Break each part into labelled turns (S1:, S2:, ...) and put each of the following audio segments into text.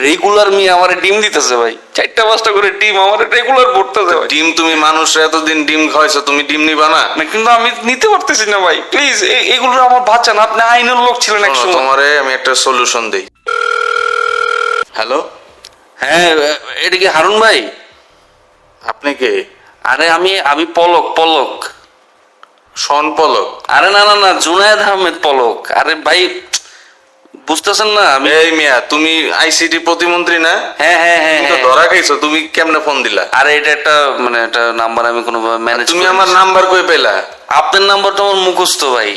S1: Regular মেয়ে আমার ডিম দিতেছে ভাই, 4টা-5টা করে ডিম আমার রেগুলার পড়তেছে ভাই।
S2: ডিম তুমি মানুষ এতদিন ডিম খাইছো, তুমি ডিম নিবা না?
S1: না কিন্তু আমি নিতে পারতেছি না ভাই, প্লিজ এগুলো আমার বাঁচান, আপনি আইনের লোক ছিলেন এক সময়।
S2: তোমারে আমি একটা সলিউশন দেই। হ্যালো,
S1: হ্যাঁ এটা কি হারুন ভাই?
S2: আপনি কে?
S1: আরে আমি পলক।
S2: শন পলক?
S1: আরে না না না, জুনায়েদ আহমেদ পলক। আরে ভাই বুঝতেছেন না আমি।
S2: এই মিয়া, তুমি আইসিটি প্রতিমন্ত্রী না?
S1: হ্যাঁ হ্যাঁ হ্যাঁ
S2: তুমি তো
S1: হ্যাঁ।
S2: ধরা খাইছো, তুমি কেমনে ফোন দিলা?
S1: আরে এটা একটা মানে একটা নাম্বার আমি কোনো ম্যানেজ।
S2: তুমি আমার নাম্বার কই পেলা?
S1: আপনার নাম্বার তো আমার মুখস্থ ভাই,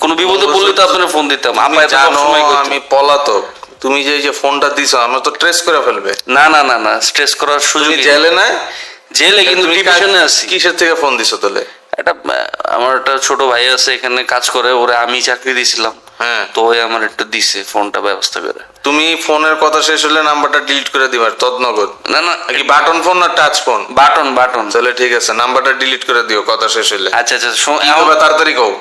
S1: কোনো বিপদে পড়লে তো আপনার ফোন দিতাম।
S2: তুমি
S1: আপনার
S2: জানো আমি পলাতক, তুমি যে ফোনটা দিছো আমার তো ট্রেস করে ফেলবে।
S1: না না না না, স্ট্রেস করার সুযোগ
S2: তুমি জেলে না?
S1: জেলে, কিন্তু
S2: তুমি
S1: ডিভিশনে আছি।
S2: কিসের থেকে ফোন দিছো তাহলে?
S1: একটা আমার একটা ছোট ভাই আছে এখানে কাজ করে, ওরে আমি চাকরি দিয়েছিলাম।
S2: হ্যাঁ,
S1: তো ওই আমার একটু দিছে ফোনটা ব্যবস্থা করে।
S2: তুমি ফোনের কথা শেষ হলে নাম্বারটা ডিলিট করে দিবার তদনগর।
S1: না না,
S2: কি বাটন ফোন না টাচ ফোন?
S1: Button button.
S2: তাহলে ঠিক আছে, নাম্বারটা ডিলিট করে দিও কথা শেষ হইলে।
S1: আচ্ছা আচ্ছা
S2: কি হবে তাড়াতাড়ি কও।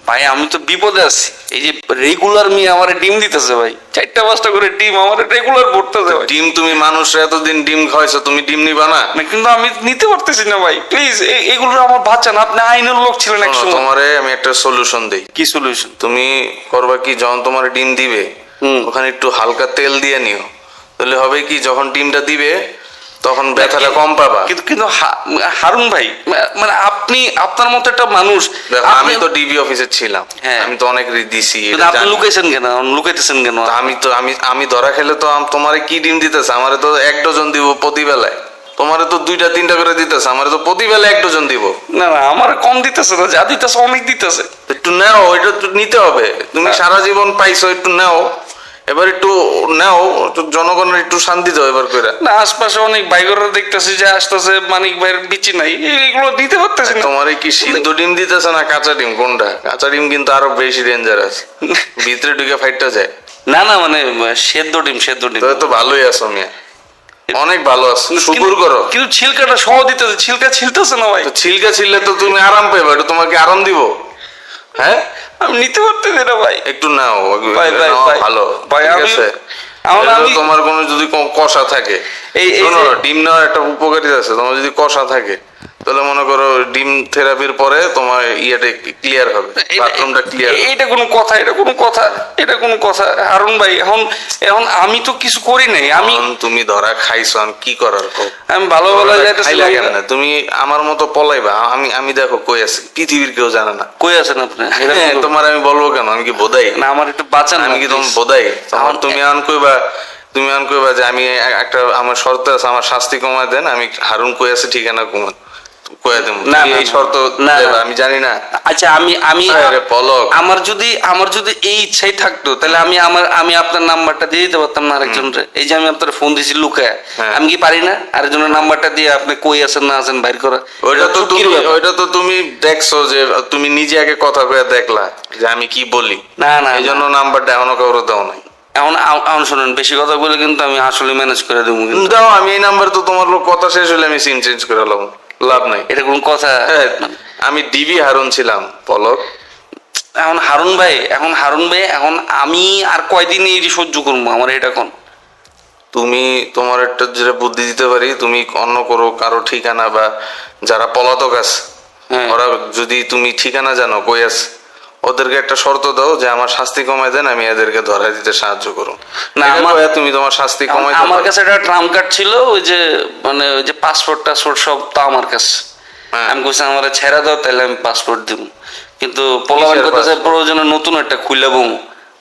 S1: ভাই আমি তো বিপদে আছি, এই যে রেগুলার মেয়ে আমার ডিম দিতেছে ভাই, 4টা-5টা করে ডিম আমার রেগুলার পড়তেছে ভাই।
S2: ডিম তুমি মানুষ এতদিন ডিম খাইছো, তুমি ডিম নিবা না?
S1: না কিন্তু আমি নিতে পারতেছি না ভাই, প্লিজ এগুলো আমার বাঁচান, আপনি আইনের লোক ছিলেন এক সময়।
S2: তোমারে আমি একটা সলিউশন দেই।
S1: কি সলিউশন?
S2: তুমি করবা কি, যখন তোমার ডিম দিবে ওখানে একটু হালকা তেল দিয়ে নিও, তাহলে হবে কি যখন ডিমটা দিবে তখন ব্যথাটা কম পাবা।
S1: কিন্তু কিন্তু হারুন ভাই মানে আপনি আপনার মতো একটা মানুষ।
S2: দেখো আমি তো ডিবি অফিসে ছিলাম,
S1: হ্যাঁ।
S2: আমি তো অনেক দিছি।
S1: কিন্তু আপনি লুকাইছেন কেন, লুকাইতেছেন কেন?
S2: আমি ধরা খেলে তো তোমারে কি ডিম দিতেছে? আমারে তো 1 ডজন দিব প্রতি বেলায়, তোমারে তো 2টা-3টা করে দিতেছে, আমারে তো প্রতি বেলায় 1 ডজন দিব।
S1: না না, আমার কম দিতেছে না, যা দিতেছে অনেক দিতেছে।
S2: একটু নাও, এটা তো নিতে হবে। তুমি সারা জীবন পাইছো, একটু নাও, এবার একটু নাও, একটু জনগণের একটু শান্তি দাও এবার করে।
S1: না আশপাশে অনেক বাইকরা দেখতেছি যে আসতেছে, মানিক ভাইয়ের বিচি নাই, এগুলো দিতে পারতেছি না।
S2: তোমার কি সিদ্ধ ডিম দিতেছে না কাঁচা ডিম, কোনটা? কাঁচা ডিম কিন্তু আরো বেশি ডেঞ্জারাস, ভিতরে ঢুকে ফাইটটা যায়।
S1: না না মানে সেদ্ধ ডিম, সেদ্ধ ডিম।
S2: তো ভালোই আছো মিয়া, অনেক ভালো আছো, শুকুর করো।
S1: কিন্তু ছিলকাটা সহ দিতেছে, ছিলকা ছিলতেছে না ভাই।
S2: তো ছিলকা ছিললে তো তুমি আরাম পাইবা, এটা তোমাকে আরাম দিব। হ্যাঁ,
S1: আমি নিতে পারতেছি না ভাই।
S2: একটু নাও,
S1: ভাই, ভাই,
S2: নাও,
S1: ভাই।
S2: ভালো
S1: ভাই,
S2: ঠিক
S1: আমি-
S2: আছে।
S1: আমার
S2: এবার
S1: আমি-
S2: তোমার কোনো যদি কষা থাকে,
S1: এই
S2: শোনো,
S1: যে-
S2: ডিম নেওয়ার একটা উপকারিতা আছে। তোমার যদি কষা থাকে তাহলে মনে করো ডিম থেরাপির পরে তোমার ইয়েটা ক্লিয়ার হবে, বাথরুমটা ক্লিয়ার।
S1: এটা কোনো কথা, এটা কোনো কথা, এটা কোনো কথা হারুন ভাই? এখন এখন আমি তো কিছু করি নাই। আমি
S2: তুমি ধরা খাইছো, আমি কি করার কও?
S1: আমি ভালো ভালো
S2: খাইলা কেন
S1: যাইতেছিলাম।
S2: না? তুমি আমার মতো পলাইবা? আমি দেখো কই আছি, পৃথিবীর কেউ জানে না।
S1: কই আছেন আপনি?
S2: হ্যাঁ, তোমার আমি বলবো কেন? আমি কি বোধাই?
S1: না আমার একটু বাঁচান না,
S2: আমি কি তোমার
S1: please।
S2: বোধাই?
S1: আমার-
S2: তুমি আন কইবা যে আমি একটা আমার শর্ত আছে, আমার শাস্তি কমায় দেন, আমি হারুন কই আছে ঠিকানা কইয়া দেবো।
S1: না,
S2: তুমি
S1: না,
S2: এই শর্ত
S1: না,
S2: দেবা,
S1: না।
S2: আমি জানি না।
S1: আচ্ছা আমি
S2: আরে পলক,
S1: আমার যদি এই ইচ্ছাই থাকতো তাহলে আমি আপনার নাম্বারটা দিয়ে দিতে পারতাম না আরেকজনের। এই যে আমি আপনার ফোন দিয়েছি লুকায়,
S2: হ্যাঁ।
S1: আমি কি পারি না আরেকজনের নাম্বারটা দিয়ে আপনি কই আছেন না আছেন বাইর করা?
S2: ওইটা তো তুমি দেখছো যে তুমি নিজে আগে কথা কয়ে দেখলা যে আমি কি বলি,
S1: না না
S2: এই জন্য নাম্বারটা এখনো কাউরে দাও নাই।
S1: এখন এখন শোনেন, বেশি কথা বলে কিন্তু আমি আসলে ম্যানেজ করে দেবো কিন্তু।
S2: দাও, আমি এই নাম্বার তো তোমার লোক কথা শেষ হলে আমি সিম চেঞ্জ করে লাভ, লাভ নাই।
S1: এটা কোন কথা?
S2: হ্যাঁ, আমি ডিবি হারুন ছিলাম পলক।
S1: এখন হারুন ভাই, এখন আমি আর কয়দিন এই যে সহ্য করবো আমার এটা কোন?
S2: তুমি তোমার একটা যেটা বুদ্ধি দিতে পারি, তুমি অন্য করো কারো ঠিকানা বা যারা পলাতক আছে
S1: হ্যাঁ।
S2: ওরা যদি তুমি ঠিকানা জানো কই আছে, ওদেরকে একটা শর্ত দাও যে আমার শাস্তি কমায় দেন, আমি এদেরকে ধরাই দিতে সাহায্য করো।
S1: না,
S2: এটা
S1: আমার-
S2: কইয়া তুমি তোমার শাস্তি কমাই
S1: আমার কাছে একটা ট্রাম কার্ড ছিল, ওই যে মানে ওই যে পাসপোর্ট টাসপোর্ট সব তো আমার কাছে।
S2: হ্যাঁ।
S1: আমি কইছি আমার ছেড়ে দাও, তাহলে আমি পাসপোর্ট দিব। কিন্তু পোলাবান
S2: কিসের
S1: করতেছে
S2: passport?
S1: প্রয়োজনে নতুন একটা খুলে বম,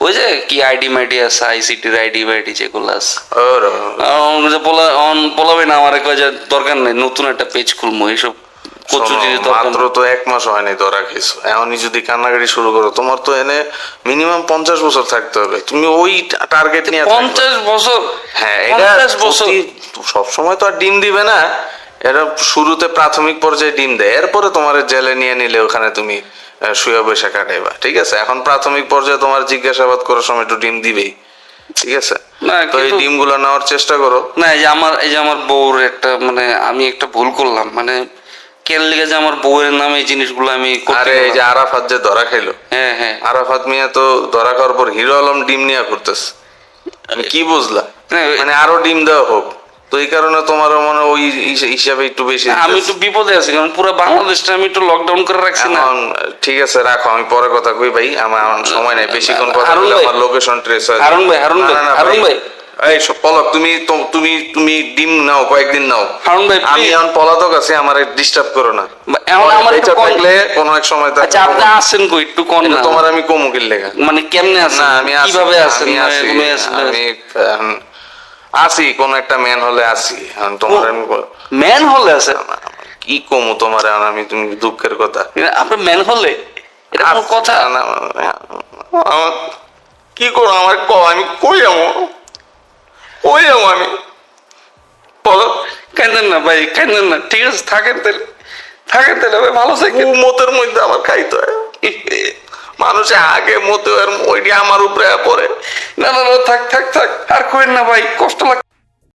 S1: ওই যে কি আইডি মাইডি আছে, আইসিটির আইডি মাইডি যেগুলো আছে। পোলাবে না আমার কয় যে দরকার নেই, নতুন একটা পেজ খুলবো, এইসব কচু জিনিস দরকার
S2: মাত্র তো 1 মাস হয়নি ধরা খেয়েছো, এখনই যদি কান্নাকাটি শুরু করো, তোমার তো এনে মিনিমাম 50 বছর থাকতে হবে। তুমি ওই টার্গেট নিয়ে থাকবে।
S1: 50 বছর?
S2: হ্যাঁ, এটা
S1: 50 বছর?
S2: সব সময় তো আর ডিম দিবে না, এরা শুরুতে প্রাথমিক পর্যায়ে ডিম দেয়, এরপরে তোমার জেলে নিয়ে নিলে ওখানে তুমি শুয়ে বসে কাটাইবা, ঠিক আছে? এখন প্রাথমিক পর্যায়ে তোমার জিজ্ঞাসাবাদ করার সময় একটু ডিম দিবেই, ঠিক আছে?
S1: না,
S2: তো এই
S1: কিন্তু-
S2: ডিমগুলো নেওয়ার চেষ্টা করো।
S1: না এই যে আমার বউর একটা মানে আমি একটা ভুল করলাম, মানে কেন লেগে যে আমার বউয়ের নামে এই জিনিসগুলো আমি করতে
S2: আরে এই যে
S1: গেলাম।
S2: আরাফাত যে ধরা খাইলো,
S1: হ্যাঁ
S2: আরাফাত মিয়া তো ধরা খাওয়ার পর হিরো আলম ডিম নিয়ে ঘুরতেছে, তুমি কি বুঝলা? মানে আরো ডিম দেওয়া হোক, তো এই কারণে তোমারও মনে হয় ওই হিসাবে একটু বেশি
S1: আমি একটু বিপদে আছি, কারণ পুরো বাংলাদেশটা আমি একটু লকডাউন করে রাখছি না।
S2: এখন ঠিক আছে রাখো, আমি পরে কথা কই ভাই, আমার এখন সময় নাই, বেশিক্ষণ কথা
S1: হারুন
S2: বললে
S1: ভাই,
S2: আমার লোকেশন ট্রেস হয়।
S1: হারুন ভাই, হারুন
S2: না,
S1: ভাই,
S2: না, না,
S1: হারুন ভাই।
S2: এই পলক, তুমি তুমি ডিম নাও, কয়েকদিন নাও।
S1: হারুন ভাই,
S2: আমি
S1: please।
S2: এখন পলাতক আছি, আমার ডিস্টার্ব করো না।
S1: এখন আমার একটু
S2: এটা
S1: কম-
S2: থাকলে কোনো এক সময়
S1: আচ্ছা আপনি আসছেন কই একটু কোন না,
S2: তোমার আমি কমুকিল লেখা।
S1: মানে কেমনে আছেন,
S2: না আমি আছি,
S1: কিভাবে আছেন,
S2: আমি
S1: মানে
S2: আছি,
S1: কোনো আছেন?
S2: আমি আছি, কোন একটা ম্যান হলে আছি। এখন তোমার আমি
S1: ম্যান হলে আছে?
S2: কি কমু তোমার, এখন আমি তুমি দুঃখের কথা।
S1: আপনি ম্যান হলে এটা কোনো কথা?
S2: না, আমার কি করো, আমার আমি কই যাবো, কই যাবো আমি, বলো।
S1: কাঁদেন না ভাই, কাঁদেন না, ঠিক আছে থাকেন তাহলে, থাকেন তাহলে ভাই, ভালো থাকেন।
S2: মতের মধ্যে আমার খাইতে হয়, মানুষে আগে মতে আর ওইটি আমার উপরে পড়ে।
S1: না না না, থাক থাক থাক, আর করেন না ভাই, কষ্ট লাগে।